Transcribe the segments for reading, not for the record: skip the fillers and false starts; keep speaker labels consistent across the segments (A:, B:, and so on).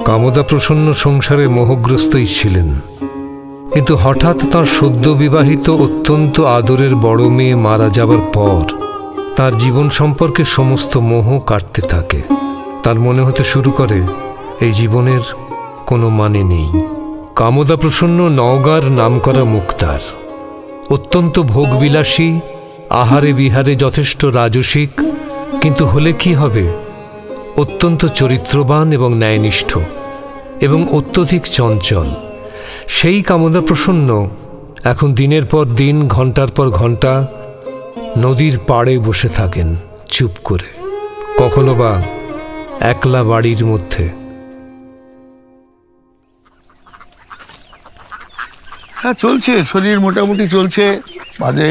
A: কামদা প্রসন্ন সংসারে মোহগ্রস্তই ছিলেন, কিন্তু হঠাৎ তাঁর সদ্য বিবাহিত অত্যন্ত আদরের বড় মেয়ে মারা যাবার পর তার জীবন সম্পর্কে সমস্ত মোহ কাটতে থাকে। তার মনে হতে শুরু করে এই জীবনের কোনো মানে নেই। কামদা প্রসন্ন নওগাঁর নামকরা মুক্তার, অত্যন্ত ভোগবিলাসী, আহারে বিহারে যথেষ্ট রাজসিক, কিন্তু হলে কি হবে, অত্যন্ত চরিত্রবান এবং ন্যায়নিষ্ঠ এবং অত্যধিক চঞ্চল। সেই কামদা প্রসন্ন এখন দিনের পর দিন, ঘন্টার পর ঘন্টা নদীর পাড়ে বসে থাকেন চুপ করে, কখনো বা একলা বাড়ির মধ্যে।
B: হ্যাঁ, চলছে, শরীর মোটামুটি চলছে। মাঝে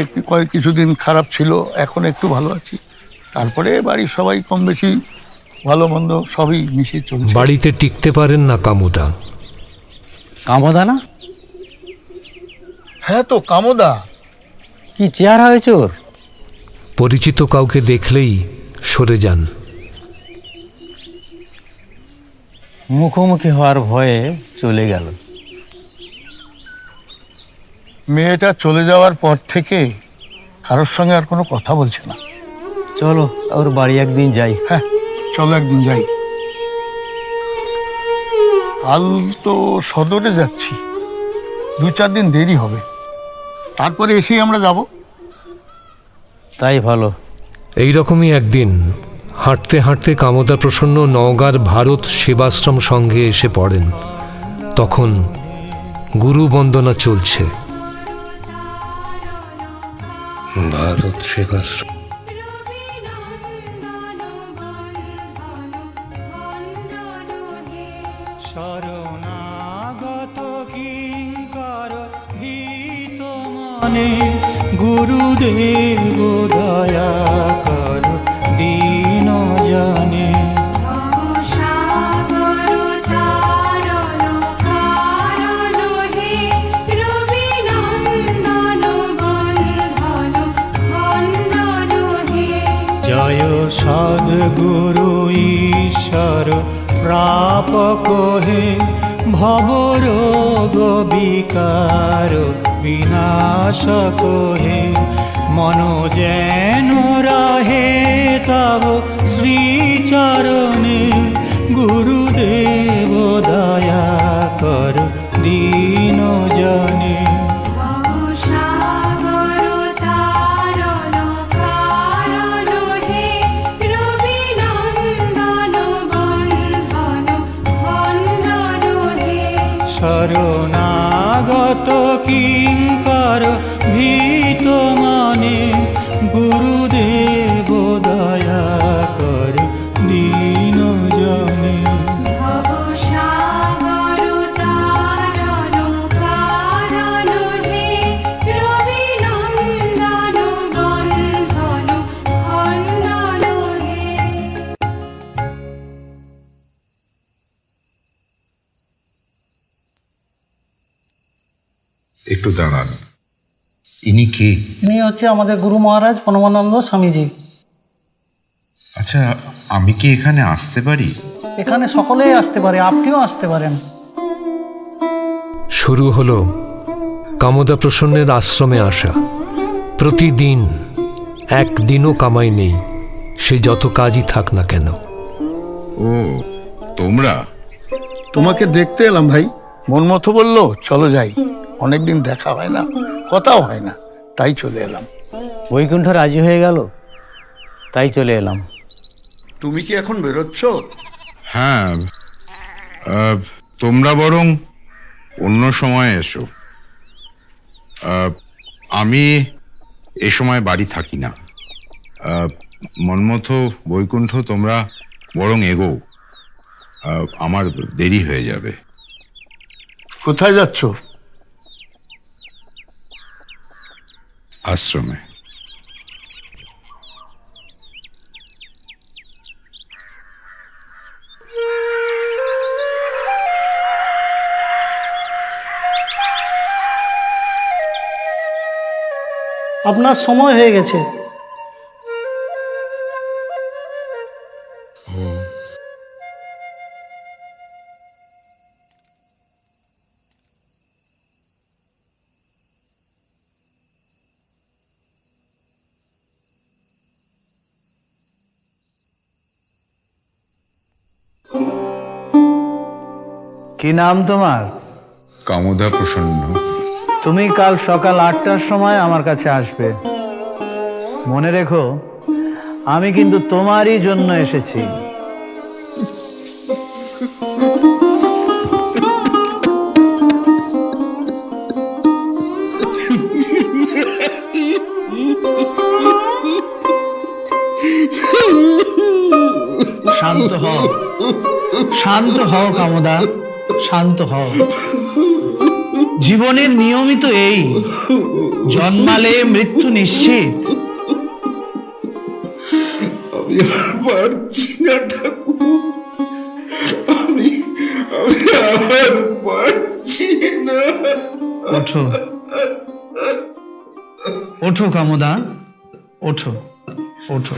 B: কিছুদিন খারাপ ছিল, এখন একটু ভালো আছি। তারপরে বাড়ির সবাই কম বেশি ভালো মন্দ সবই মিশিয়ে চলছে।
A: বাড়িতে টিকতে পারেন না কামদা।
C: কামদা না?
B: হ্যাঁ তো, কামদা।
C: কি চেহারা হয়েছে ওর?
A: পরিচিত কাউকে দেখলেই সরে যান।
C: মুখোমুখি হওয়ার ভয়ে চলে গেল।
B: মেয়েটা চলে যাওয়ার পর থেকে কারোর সঙ্গে আর কোনো কথা বলছে না।
C: চলো ওর বাড়ি একদিন যাই।
B: হ্যাঁ চলো, একদিন যাই। কাল তো সদরে যাচ্ছি, 2-4 দিন দেরি হবে, তারপরে এসেই আমরা যাব।
C: তাই ভালো।
A: এইরকমই একদিন হাঁটতে হাঁটতে কামদা প্রসন্ন নওগাঁর ভারত সেবাশ্রম সঙ্গে এসে পড়েন। তখন গুরু বন্দনা চলছে। ভারত সেবাশ্রম।
D: শরণাগত কিঙ্কর ভীত মনে গুরুদেব দয়া কর দীন জনে। জয় সদ্গুরু ঈশ্বর প্রাপক হে ভবরোগ বিকার বিনাশক হে। মন যেন রাহে তব শ্রীচরণে গুরুদেব দয়া কর দীন জনে। শরণাগত কিঙ্কর ভীত মনে গুরুদেব দয়া কর দীন জনে।
E: একটু দাঁড়ান, ইনি কে?
F: ইনি হচ্ছে আমাদের গুরু মহারাজ পরমানন্দ স্বামীজি।
E: আচ্ছা, আমি কি এখানে আসতে পারি?
F: এখানে সকলেই আসতে পারে, আপনিও আসতে পারেন।
A: শুরু হলো কামদা প্রসন্নের আশ্রমে আসা। প্রতিদিন, একদিনও কামাই নেই, সে যত কাজই থাক না কেন।
E: ও, তোমরা?
B: তোমাকে দেখতে এলাম ভাই, মন মতো বললো চলো যাই। অনেকদিন দেখা হয় না, কথাও হয় না, তাই চলে এলাম।
C: বৈকুণ্ঠ রাজি হয়ে গেল, তাই চলে এলাম।
B: তুমি কি এখন বেরোচ্ছ?
E: হ্যাঁ, তোমরা বরং অন্য সময় এসো। আমি এ সময় বাড়ি থাকি না। মন্মথ, বৈকুণ্ঠ, তোমরা বরং এগো, আমার দেরি হয়ে যাবে।
B: কোথায় যাচ্ছ?
E: আশ্রমে।
F: আপনার সময় হয়ে গেছে।
G: কি নাম তোমার?
E: কামদা প্রসন্ন।
G: তুমি কাল সকাল 8টার সময় আমার কাছে আসবে। মনে রেখো, আমি কিন্তু তোমারই জন্য এসেছি। শান্ত হও, শান্ত হও কামদা, শান্ত হও। জীবনের নিয়মই তো এই, জন্মালে মৃত্যু নিশ্চিত।
E: আমি আর পারছি না ঠাকুর, আমি আর পারছি না।
G: ওঠো, ওঠো কামদা, ওঠো, ওঠো।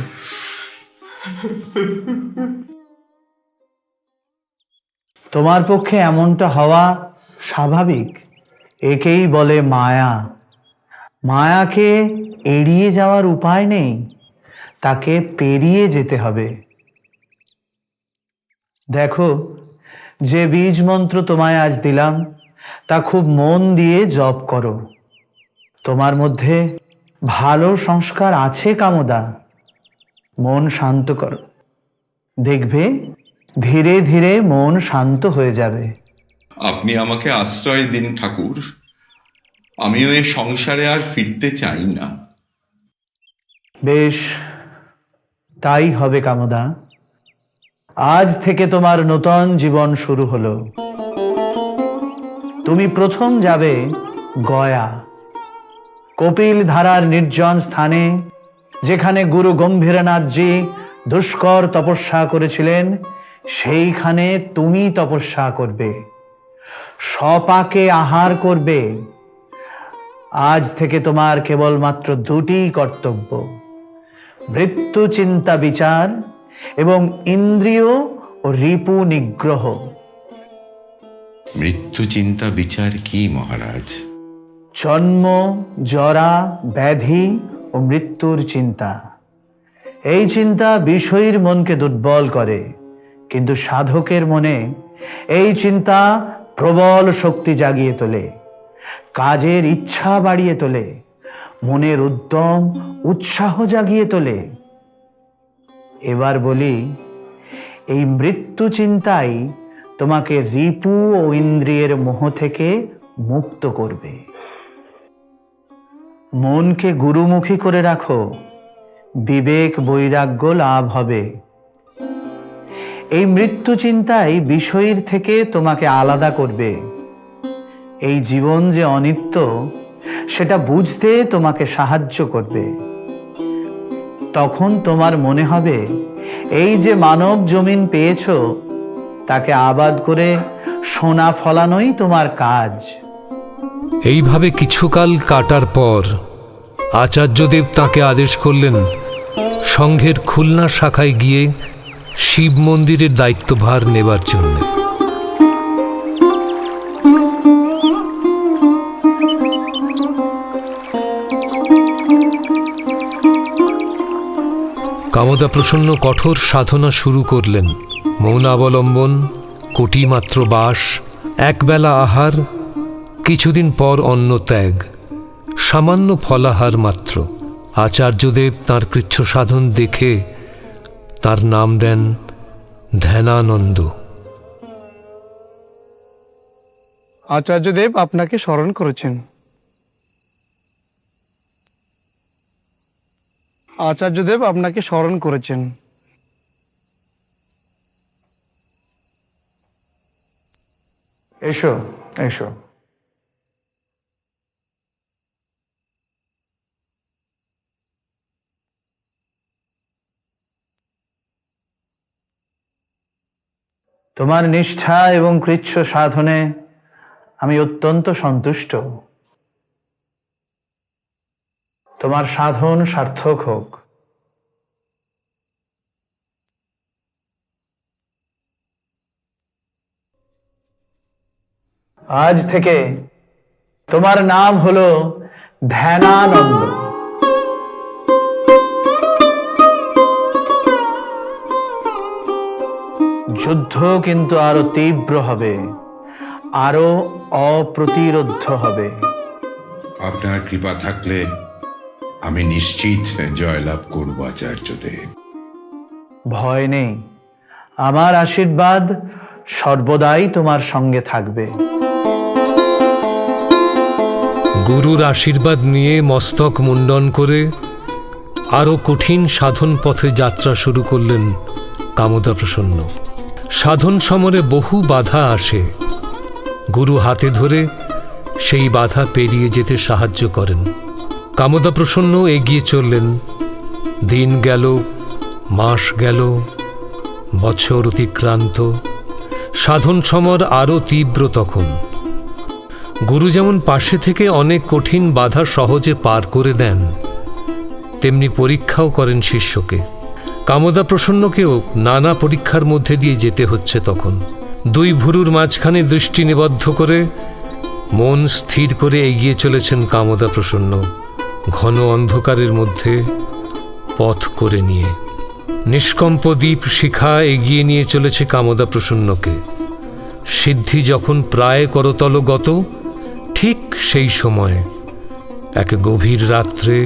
G: তোমার পক্ষে এমনটা হওয়া স্বাভাবিক। একেই বলে মায়া। মায়াকে এড়িয়ে যাওয়ার উপায় নেই, তাকে পেরিয়ে যেতে হবে। দেখো, যে বীজ মন্ত্র তোমায় আজ দিলাম তা খুব মন দিয়ে জপ করো। তোমার মধ্যে ভালো সংস্কার আছে কামদা। মন শান্ত করো, দেখবে ধীরে ধীরে মন শান্ত হয়ে যাবে।
H: আপনি আমাকে আশ্রয় দিন ঠাকুর, আমিও এই সংসারে আর ফিরতে চাই না।
G: বেশ, তাই হবে কামদা। আজ থেকে তোমার নতুন জীবন শুরু হলো। তুমি প্রথম যাবে গয়া, কপিল ধারার নির্জন স্থানে, যেখানে গুরু গম্ভীরনাথজি দুষ্কর তপস্যা করেছিলেন, সেইখানে তুমি তপস্যা করবে, স্বপাকে আহার করবে। আজ থেকে তোমার কেবলমাত্র দুটি কর্তব্য, মৃত্যু চিন্তা বিচার এবং ইন্দ্রিয় ও রিপু নিগ্রহ।
H: মৃত্যু চিন্তা বিচার কি মহারাজ?
G: জন্ম, জরা, ব্যাধি ও মৃত্যুর চিন্তা। এই চিন্তা বিষয়ীর মনকে দুর্বল করে, কিন্তু সাধকের মনে এই চিন্তা প্রবল শক্তি জাগিয়ে তোলে, কাজের ইচ্ছা বাড়িয়ে তোলে, মনের উদ্যম উৎসাহ জাগিয়ে তোলে। এবার বলি, এই মৃত্যু চিন্তাই তোমাকে রিপু ও ইন্দ্রিয়ের মোহ থেকে মুক্ত করবে। মনকে গুরুমুখী করে রাখো, বিবেক বৈরাগ্য লাভ হবে। এই মৃত্যু চিন্তাই বিষয়ের থেকে তোমাকে আলাদা করবে। এই জীবন যে অনিত্য, সেটা বুঝতে তোমাকে সাহায্য করবে। তখন তোমার মনে হবে, এই যে মানব জমিন পেয়েছো, তাকে আবাদ করে সোনা ফলানোই তোমার কাজ।
A: এইভাবে কিছুকাল কাটার পর আচার্যদেব তাকে আদেশ করলেন সংঘের খুলনা শাখায় গিয়ে শিব মন্দিরের দায়িত্বভার নেবার জন্য। কামদা প্রসন্ন কঠোর সাধনা শুরু করলেন। মৌনাবলম্বন, কোটিমাত্র বাস, একবেলা আহার, কিছুদিন পর অন্ন ত্যাগ, সামান্য ফলাহার মাত্র। আচার্যদেব তাঁর কৃচ্ছ সাধন দেখে তার নাম দেন ধ্যানানন্দ।
I: আচার্যদেব আপনাকে স্মরণ করেছেন। আচার্যদেব আপনাকে স্মরণ করেছেন।
G: এসো এসো। তোমার নিষ্ঠা এবং কৃচ্ছ সাধনে আমি অত্যন্ত সন্তুষ্ট। তোমার সাধন সার্থক হোক। আজ থেকে তোমার নাম হলো ধ্যানানন্দ। যুদ্ধ কিন্তু আরো তীব্র হবে, আরো অপ্রতিরোধ্য হবে।
E: আপনার কৃপা থাকলে আমি নিশ্চিত জয়লাভ করব আচার্যদেব।
G: ভয় নেই, আমার আশীর্বাদ সর্বদাই তোমার সঙ্গে থাকবে।
A: গুরুর আশীর্বাদ নিয়ে মস্তক মুণ্ডন করে আরও কঠিন সাধন পথে যাত্রা শুরু করলেন কামদা প্রসন্ন। সাধন সমরে বহু বাধা আসে, গুরু হাতে ধরে সেই বাধা পেরিয়ে যেতে সাহায্য করেন। কামদা প্রসন্ন এগিয়ে চললেন। দিন গেল, মাস গেল, বছর অতিক্রান্ত। সাধন সমর আরও তীব্র তখন। গুরু যেমন পাশে থেকে অনেক কঠিন বাধা সহজে পার করে দেন, তেমনি পরীক্ষাও করেন শিষ্যকে। কামদা প্রসন্নকেও নানা পরীক্ষার মধ্যে দিয়ে যেতে হচ্ছে তখন। দুই ভুরুর মাঝখানে দৃষ্টি নিবদ্ধ করে মন স্থির করে এগিয়ে চলেছেন কামদা প্রসন্ন, ঘন অন্ধকারের মধ্যে পথ করে নিয়ে। নিষ্কম্প দ্বীপ শিখা এগিয়ে নিয়ে চলেছে কামদা প্রসন্নকে। সিদ্ধি যখন প্রায় করতলগত, ঠিক সেই সময় এক গভীর রাত্রে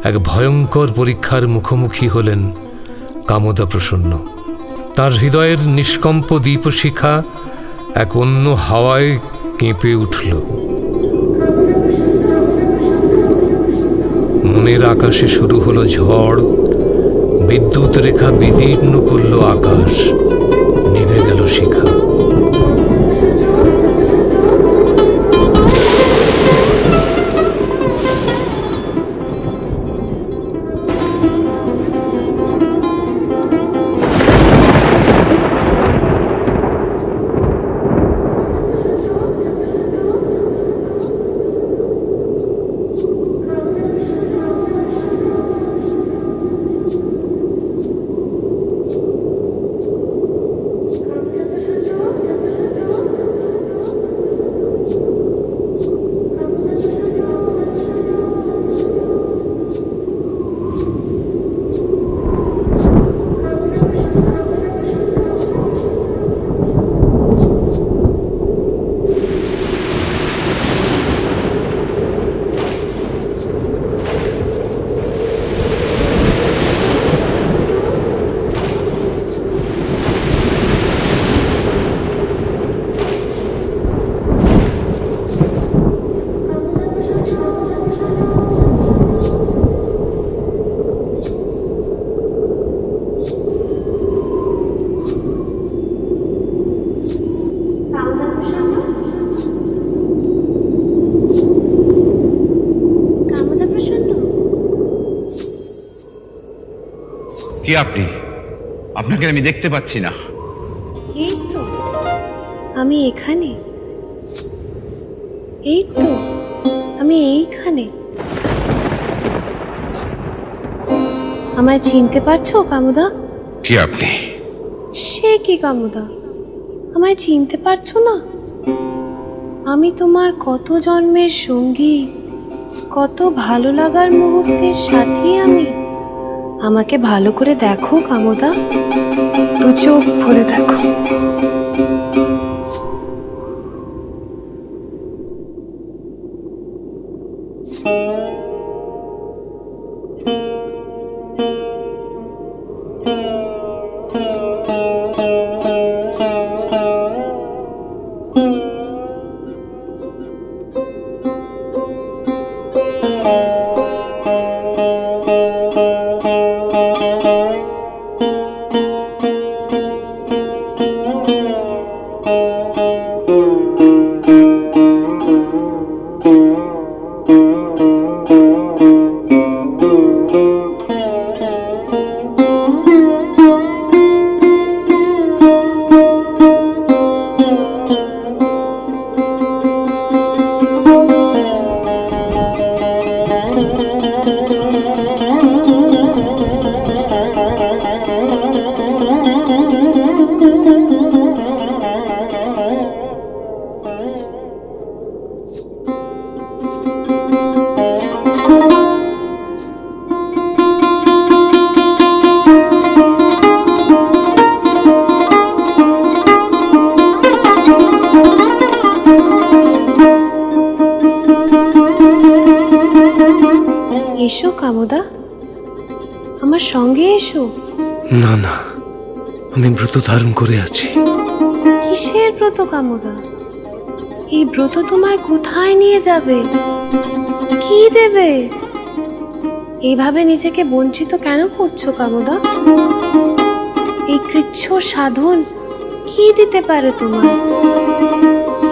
A: এক ভয়ঙ্কর পরীক্ষার মুখোমুখি হলেন কামদা প্রসন্ন। তার হৃদয়ের নিষ্কম্প দীপশিখা এক অন্য হাওয়ায় কেঁপে উঠল। মনের আকাশে শুরু হলো ঝড়, বিদ্যুৎ রেখা বিদীর্ণ করল আকাশ, নিভে গেল শিখা।
E: কি আপনি? আপনাকে আমি দেখতে পাচ্ছি না।
J: এই তো আমি এখানে, এই তো আমি এইখানে। আমায় চিনতে পারছো কামুদা?
E: কি আপনি?
J: সে কি কামুদা, আমায় চিনতে পারছো না? আমি তোমার কত জন্মের সঙ্গী, কত ভালো লাগার মুহূর্তের সাথী আমি। আমাকে ভালো করে দেখো কামুদা, দু চোখ ভরে দেখো। এসো কামদা, আমার সঙ্গে এসো।
C: না না, আমি ব্রত ধারণ করে আছি।
J: কিসের ব্রত কামদা? এই ব্রত তোমায় কোথায় নিয়ে যাবে? কি দেবে? এইভাবে নিজেকে বঞ্চিত কেন করছো কামদা? এই কৃচ্ছ সাধন কি দিতে পারে তোমার?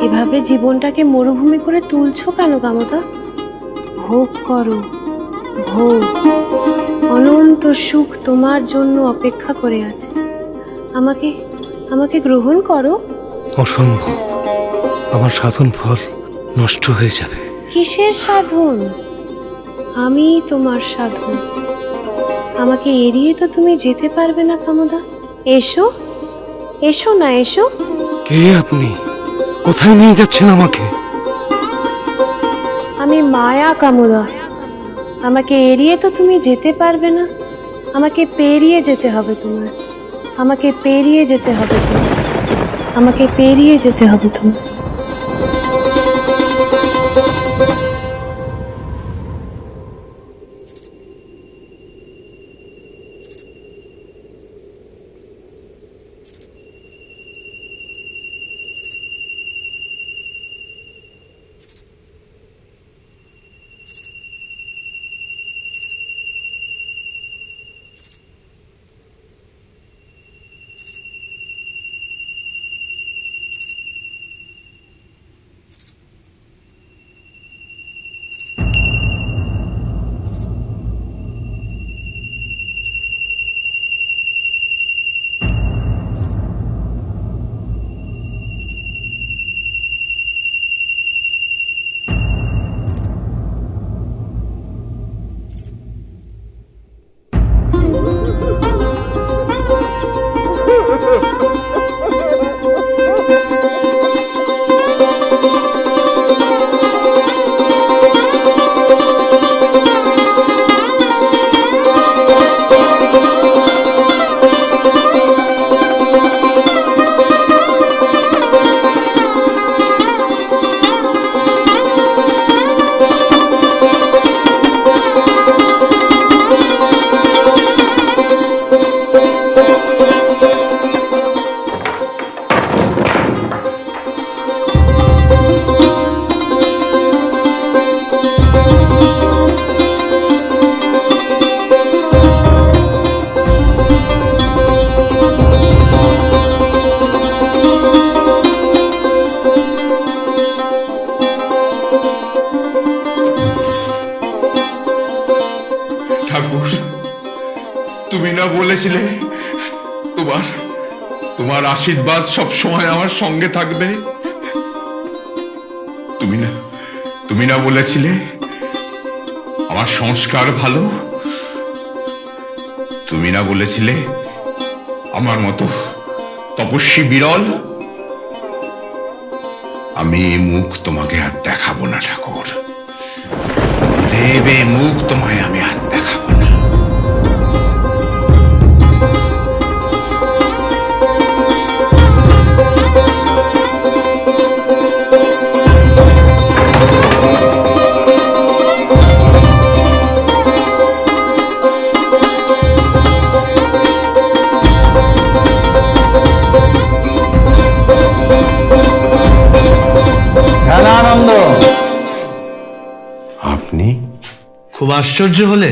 J: এভাবে জীবনটাকে মরুভূমি করে তুলছো কেন কামদা? ভোগ করো, ভোগ। অনন্ত সুখ তোমার জন্য অপেক্ষা করে আছে। আমাকে আমাকে গ্রহণ করো।
C: অসম্ভব, আমার সাধন ফল নষ্ট হয়ে যাবে।
J: কিসের সাধন? আমি তোমার সাধন। আমাকে এড়িয়ে তো তুমি যেতে পারবে না কামদা। এসো, এসো না, এসো।
C: কে আপনি? কোথায় নিয়ে যাচ্ছেন আমাকে?
J: আমি মায়া কামদা। আমাকে এড়িয়ে তো তুমি যেতে পারবে না। আমাকে পেরিয়ে যেতে হবে তোমার। আমাকে পেরিয়ে যেতে হবে তোমার। আমাকে পেরিয়ে যেতে হবে তোমার।
H: ঠাকুর, তুমি না বলেছিলে তোমার তোমার আশীর্বাদ সব সময় আমার সঙ্গে থাকবে? তুমি না বলেছিলে আমার সংস্কার ভালো? তুমি না বলেছিলে আমার মতো তপস্বী বিরল? আমি এই মুখ তোমাকে আর দেখাবো না ঠাকুর। দেবে মুখ তোমায় আমি আর দেখাবো না।
G: ধ্যানানন্দ,
E: আপনি?
G: খুব আশ্চর্য হলে?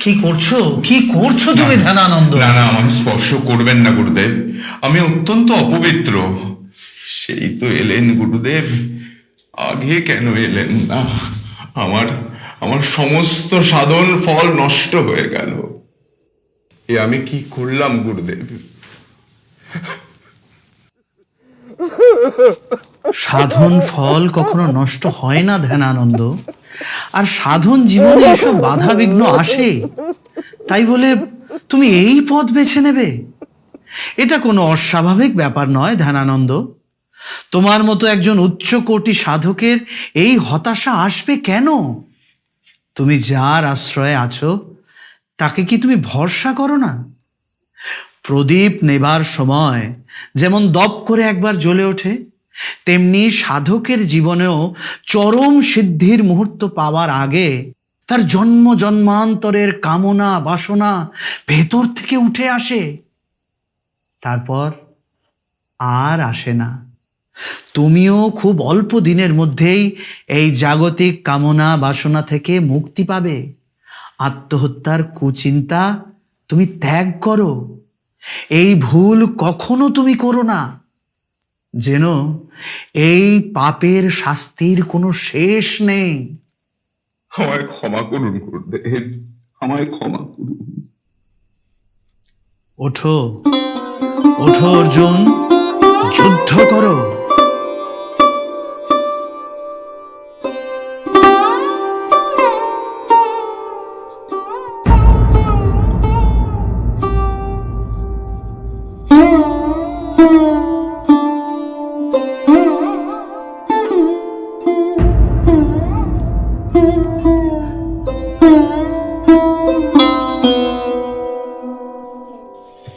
G: কি করছো, কি করছো তুমি ধ্যানানন্দ?
H: না না, আমাকে স্পর্শ করবেন না গুরুদেব। আমি অত্যন্ত অপবিত্র। সেই তো এলেন গুরুদেব, আগে কেন এলেন না? আমার আমার সমস্ত সাধন ফল নষ্ট হয়ে গেল। এ আমি কি করলাম গুরুদেব?
G: সাধন ফল কখনো নষ্ট হয় না ধ্যানানন্দ। আর সাধন জীবনে এসব বাধা বিঘ্ন আসে, তাই বলে তুমি এই পথ বেছে নেবে? এটা কোনো অস্বাভাবিক ব্যাপার নয় ধ্যানানন্দ। তোমার মতো একজন উচ্চকোটি সাধকের এই হতাশা আসবে কেন? তুমি যার আশ্রয়ে আছো তাকে কি তুমি ভরসা করো না? প্রদীপ নেবার সময় যেমন দপ করে একবার জ্বলে ওঠে, তেমনি সাধকের জীবনেও চরম সিদ্ধির মুহূর্ত পাওয়ার আগে তার জন্ম জন্মান্তরের কামনা বাসনা ভেতর থেকে উঠে আসে, তারপর আর আসে না। তুমিও খুব অল্প দিনের মধ্যেই এই জাগতিক কামনা বাসনা থেকে মুক্তি পাবে। আত্মহত্যার কুচিন্তা তুমি ত্যাগ করো। এই ভুল কখনো তুমি করো না, যেন এই পাপের শাস্তির কোনো শেষ নেই।
H: আমায় ক্ষমা করুন গুরুদেব, আমায় ক্ষমা করুন।
G: ওঠো ওঠো অর্জুন, যুদ্ধ করো।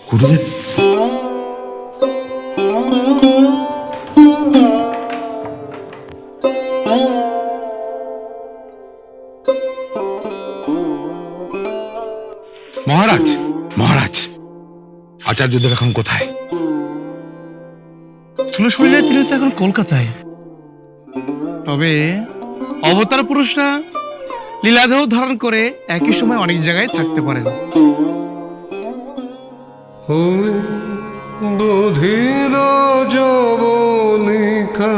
E: গুরুদেব, মহারাজ মহারাজ, আচার্যদেব এখন কোথায়?
I: তুলসীরা তিনি তো এখন কলকাতায়। তবে অবতার পুরুষরা লীলাদেহ ধারণ করে একই সময় অনেক জায়গায় থাকতে পারেন।
A: ওই বধির যবনিকা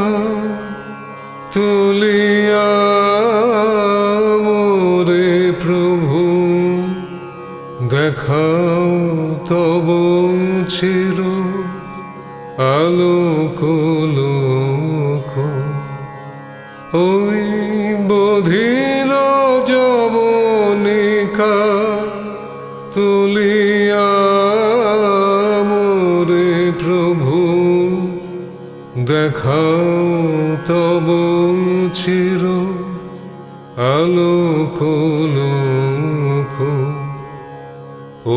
A: তুলিয়া মোরে প্রভু, দেখাও তব চির আলোক লোক। ওই বধির যবনিকা তুলিয়া মোরে প্রভু, দেখাও তব চির আলোক লোক।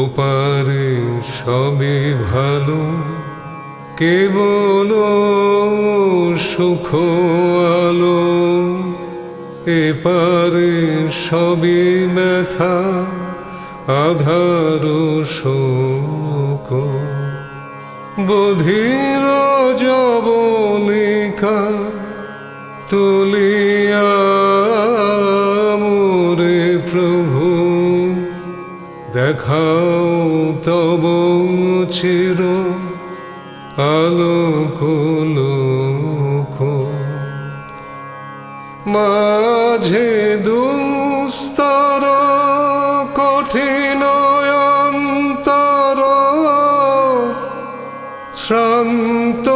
A: ওপারে সবই ভালো, কেবল সুখ আলো। এপারে সবই ব্যথা, আধার শোক। বধির যবনিকা তুলিয়া মোরে প্রভু, দেখাও তব চির আলোক লোক। মাঝে দুস্তর কঠিন অন্তর, শ্রান্ত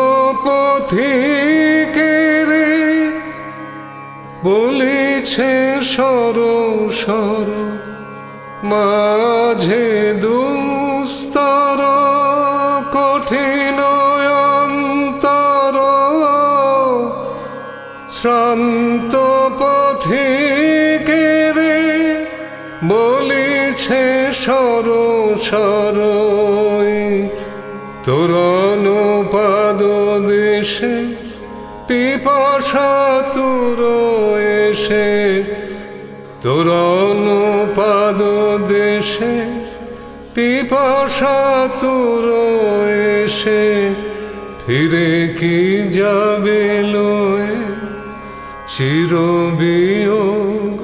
A: পথিকের বলিছে সর সর। মাঝে দুস্তর কঠিন অন্তর, শ্রান্ত পথিকের বলিছে সর সর। তোর অনুপাদ দেশে পিপাসা তুর এসে, তোর অনুপাদ দেশে পিপাসা তুর এসে। ফিরে কি যাবে লয়ে চির বিয়োগ,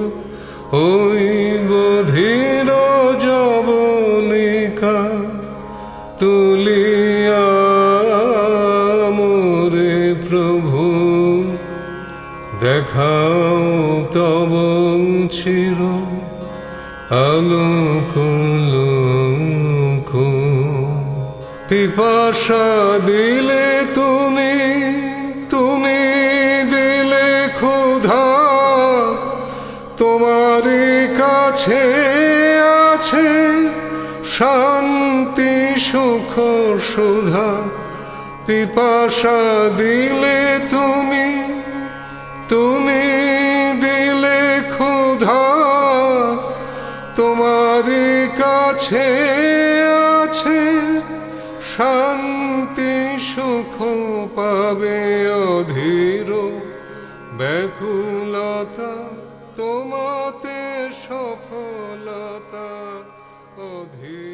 A: ওই বধির যবনিকা তুলিয়া মোরে প্রভু, দেখ দেখাও তব চির আলোক পিপাসা দিলে তুমি, তুমি দিলে ক্ষুধা, তোমারই কাছে আছে শান্তি সুখ সুধা। পিপাসা দিলে তুমি, তুমি দিলে ক্ষুধা, তোমারই কাছে আছে শান্তি সুখ পাবে অধীর ব্যাকুলতা, তোমাতে সফলতা অধীর।